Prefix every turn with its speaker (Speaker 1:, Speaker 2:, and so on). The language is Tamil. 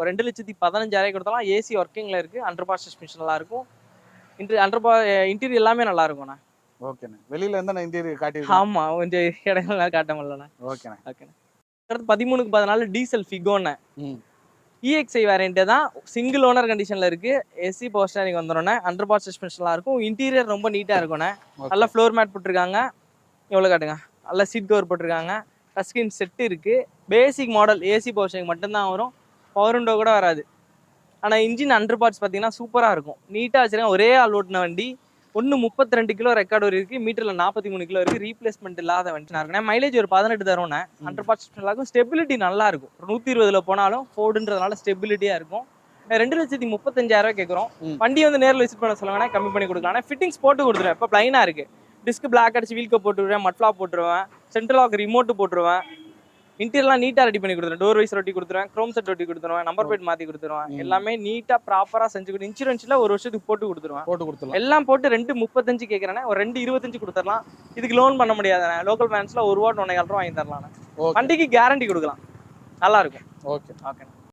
Speaker 1: ஒரு 2,15,000 கொடுத்தாலும் ஏசி ஒர்க்கிங்ல இருக்கு. அண்டர் பார் சஸ்பென்ஷன் நல்லா இருக்கும். இன்டீரியர் எல்லாமே நல்லா இருக்கும்ண்ணா.
Speaker 2: ஓகேண்ணே. வெளியில எந்த இன்டீரியர் காட்டியிருக்கீங்க?
Speaker 1: ஆமா, கொஞ்சம் இடங்கள்லாம் காட்ட முடியலண்ணா.
Speaker 2: ஓகேண்ணே.
Speaker 1: ஓகேண்ணா. அடுத்து 13க்கு 14 டீசல் ஃபிகோண்ணே. EXI வேரியன்ட் தான். சிங்கிள் ஓனர் கண்டிஷன்ல இருக்கு. ஏசி பவர் ஸ்டேரிங் வந்துடும்ண்ணே. அண்டர் பார் சஸ்பென்ஷன்லாம் இருக்கும். இன்டீரியர் ரொம்ப நீட்டா இருக்கும்ண்ணே. நல்லா ஃப்ளோர் மேட் போட்டிருக்காங்க. எவ்வளோ காட்டுங்க. நல்லா சீட் கவர் போட்டிருக்காங்க. டச் ஸ்கிரீன் செட் இருக்கு. Basic model AC power steering மட்டும்தான் வரும். பவர் விண்டோ கூட வராது. ஆனால் இன்ஜின் அண்டர் பார்ட்ஸ் பார்த்தீங்கன்னா சூப்பராக இருக்கும். நீட்டாக வச்சிருக்காங்க. ஒரே ஆள் ஓட்டின வண்டி. 32 கிலோ ரெக்கார்டு இருக்கு. மீட்டர்ல 43 கிலோ இருக்கு. ரீப்ளேஸ்மெண்ட் இல்லாத வண்டி இருக்குண்ணே. மைலேஜ் ஒரு 18 தரும்ண்ணே. அண்டர் பார்ட்ஸ் நல்லா இருக்கும். ஸ்டெபிலிட்டி நல்லா இருக்கும். 120ல போனாலும் ஃபோர்டுன்றதுனால ஸ்டெபிலிட்டியா இருக்கும். 2,35,000 கேட்குறோம். வண்டி வந்து நேரில் விசிட் பண்ண சொல்லுவாங்கன்னா கம்மி பண்ணி கொடுக்கலாம். ஃபிட்டிங்ஸ் போட்டு கொடுத்துருவேன். இப்போ பிளைனா இருக்கு. டிஸ்க் பிளாக் அடிச்சு வீல் கப் போட்டுருவேன். மட்ஃப்ளா போட்டுருவேன். சென்ட்ரல் லாக் ரிமோட்டு போட்டுருவேன். இன்டீரியர்லாம் நீட்டாக ரெடி பண்ணி கொடுத்துருவேன். டோர் வைஸ் ஒட்டி கொடுத்துருவேன். க்ரோம் செட் ஒட்டி கொடுத்துருவேன். நம்பர் பிளேட் மாற்றி கொடுத்துருவேன். எல்லாமே நீட்டாக ப்ராப்பராக செஞ்சு கொடுத்து இன்சூரன்ஸில் ஒரு வருஷத்துக்கு போட்டு கொடுத்துருவேன். எல்லாம் போட்டு 2,35 கேட்குறேன். ஒரு 2,25 கொடுத்துடலாம். இதுக்கு லோன் பண்ண முடியாதுண்ணே. லோக்கல் ஃபைனான்ஸில் 1 வாட் 1,400 வாங்கி தரலாம். வண்டிக்கு கேரண்டி கொடுக்கலாம். நல்லா இருக்கும்.
Speaker 2: ஓகே.